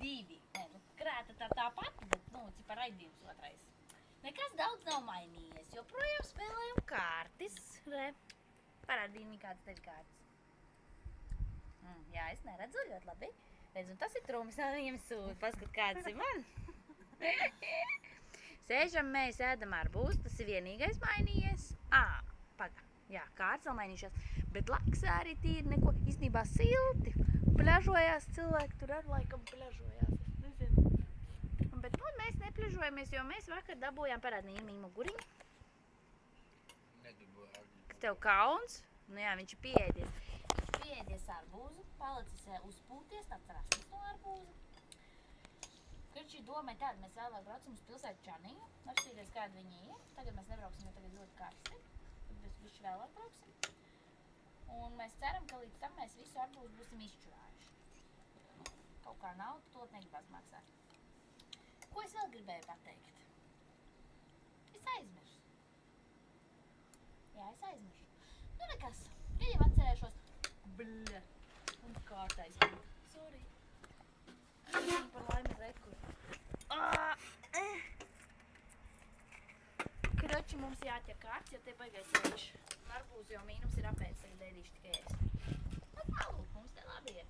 2. Nē, nu, krēta tāpat, bet, nu, cipa raidījums otrais. Nekas daudz nav mainījies, joprojām spēlējam kārtis. Re, parādīju viņu kāds tevi kārtis. Jā, es neredzu ļoti labi. Redz, un tas ir trūmis, viņam sūta. Paskat, kāds ir man. Sēžam mēs, ēdam arbūzu, tas ir vienīgais mainījies. Paga, jā, kārtas vēl mainījušās. Bet laiks arī tīri neko, īstenībā silti. Pļažojās cilvēki, tur ar laikam pļažojās, es nezinu. Bet, nu, mēs nepļažojamies, jo mēs vakar dabūjām parādīt mīmu muguriņu. Kas tev kauns? Nu jā, viņš ir pieēdies. Pieēdies arbūzu, palicis uzpūties, tāds rastis no arbūza. Kad šī doma ir tāda, mēs vēlāk braucam uz pilsētu Čaniņu, apstīties, kāda viņi ir. Tagad mēs nebrauksim, jo tagad ļoti karsti. Tad mēs bišķi vēlāk brauksim. Un mēs ceram, ka līdz tam mēs visu arbūzu būsim izšķurājuši. Kaut kā naudu to negribas maksāt. Ko es vēl gribēju pateikt? Es aizmirsu. Jā, es aizmirsu. Nu nekas, ja jau atcerēšos. Bļa. Un kārtais. Sorry. Viņi par laimi reku. Kroči, mums jātiek kārts, jo te baigais vērš. Arbūzi jau mīnums ir apēc, tagad ēdīšu tikai es. Nu, tālūk, mums te labi iet.